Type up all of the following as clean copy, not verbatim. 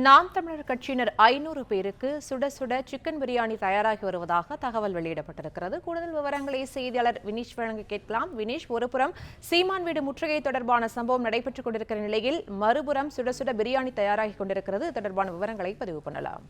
நாம் தமிழர் கட்சியினர் 500 பேருக்கு சுட சுட சிக்கன் பிரியாணி தயாராகி வருவதாக தகவல் வெளியிடப்பட்டிருக்கிறது. கூடுதல் விவரங்களை செய்தியாளர் வினீஷ் வழங்க கேட்கலாம். வினீஷ், ஒருபுறம் சீமான் வீடு முற்றுகை தொடர்பான சம்பவம் நடைபெற்றுக் கொண்டிருக்கிற நிலையில் மறுபுறம் சுட சுட பிரியாணி தயாராகி கொண்டிருக்கிறது. தொடர்பான விவரங்களை பதிவு பண்ணலாம்.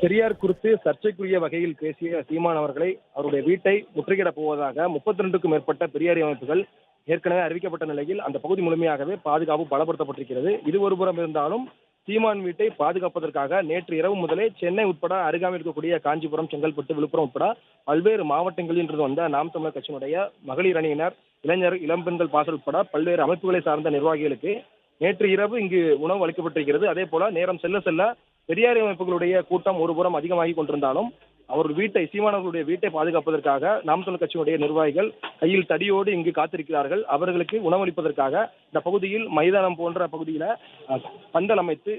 பெரியார் குறித்து சர்ச்சைக்குரிய வகையில் பேசிய சீமான் அவர்களை அவருடைய வீட்டை முற்றுகையிடப் போவதாக 32க்கும் மேற்பட்ட பெரியாரி அமைப்புகள் ஏற்கனவே அறிவிக்கப்பட்ட நிலையில் அந்த பகுதி முழுமையாகவே பாதுகாப்பு பலப்படுத்தப்பட்டிருக்கிறது. இது ஒருபுறம் இருந்தாலும் சீமான் வீட்டை பாதுகாப்பதற்காக நேற்று இரவு முதலே சென்னை உட்பட அருகாமையில் இருக்கக்கூடிய காஞ்சிபுரம், செங்கல்பட்டு, விழுப்புரம் உட்பட பல்வேறு மாவட்டங்களில் இருந்து வந்த நாம் தமிழர் கட்சியினுடைய மகளிர் அணியினர், இளைஞர், இளம்பெண்கள் பாசல் உட்பட பல்வேறு அமைப்புகளை சார்ந்த நிர்வாகிகளுக்கு நேற்று இரவு இங்கு உணவு அளிக்கப்பட்டிருக்கிறது. அதே போல நேரம் செல்ல செல்ல பெரியாரி அமைப்புகளுடைய கூட்டம் ஒருபுறம் அதிகமாகி கொண்டிருந்தாலும் அவர்கள் வீட்டை, சீமானவர்களுடைய வீட்டை பாதுகாப்பதற்காக நாம் தமிழர் கட்சியினுடைய நிர்வாகிகள் கையில் தடியோடு இங்கு காத்திருக்கிறார்கள். அவர்களுக்கு உணவளிப்பதற்காக இந்த பகுதியில் மைதானம் போன்ற பகுதியில பந்தல் அமைத்து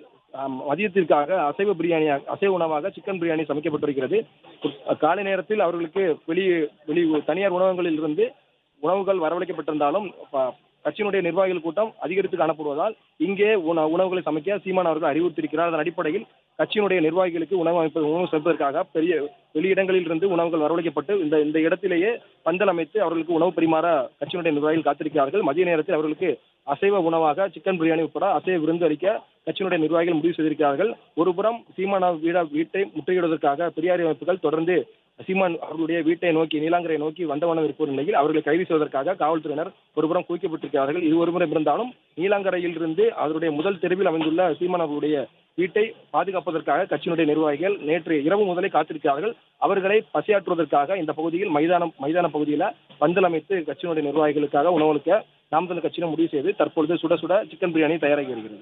மதியத்திற்காக அசைவ பிரியாணி, அசைவ உணவாக சிக்கன் பிரியாணி சமைக்கப்பட்டிருக்கிறது. காலை நேரத்தில் அவர்களுக்கு வெளி தனியார் உணவகங்களில் இருந்து உணவுகள் வரவழைக்கப்பட்டிருந்தாலும் கட்சியினுடைய நிர்வாகிகள் கூட்டம் அதிகரித்து காணப்படுவதால் இங்கே உணவுகளை சமைக்க சீமான் அவர்கள் அறிவுறுத்தியிருக்கிறார். அதன் அடிப்படையில் கட்சியினுடைய நிர்வாகிகளுக்கு உணவு செலுத்துவதற்காக வெளியிடங்களில் இருந்து உணவுகள் வரவழைக்கப்பட்டு இந்த இடத்திலேயே பந்தல் அமைத்து அவர்களுக்கு உணவு பரிமாற கட்சியினுடைய நிர்வாகிகள் காத்திருக்கிறார்கள். மதிய நேரத்தில் அவர்களுக்கு அசைவ உணவாக சிக்கன் பிரியாணி உட்பட அசைவ விருந்து அளிக்க கட்சியினுடைய நிர்வாகிகள் முடிவு செய்திருக்கிறார்கள். ஒருபுறம் சீமான் வீட்டை முற்றுகையிடுவதற்காக பெரியாரி அமைப்புகள் தொடர்ந்து சீமான் அவர்களுடைய வீட்டை நோக்கி, நீலாங்கரை நோக்கி வந்தவனம் இருக்கும் நிலையில் அவர்களை கைது செய்வதற்காக காவல்துறையினர் ஒருபுறம் குவிக்கப்பட்டிருக்கிறார்கள். இது ஒருபுறம் இருந்தாலும் நீலாங்கரையில் இருந்து அவருடைய முதல் தெருவில் அமைந்துள்ள சீமான் அவர்களுடைய வீட்டை பாதுகாப்பதற்காக கட்சியினுடைய நிர்வாகிகள் நேற்று இரவு முதலே காத்திருக்கிறார்கள். அவர்களை பசியாற்றுவதற்காக இந்த பகுதியில் மைதான பகுதியில் பந்தல் அமைத்து கட்சியினுடைய நிர்வாகிகளுக்காக உணவளிக்க நாம் தமிழர் கட்சியினர் முடிவு செய்து தற்பொழுது சுட சுட சிக்கன் பிரியாணி தயாராகி வருகிறது.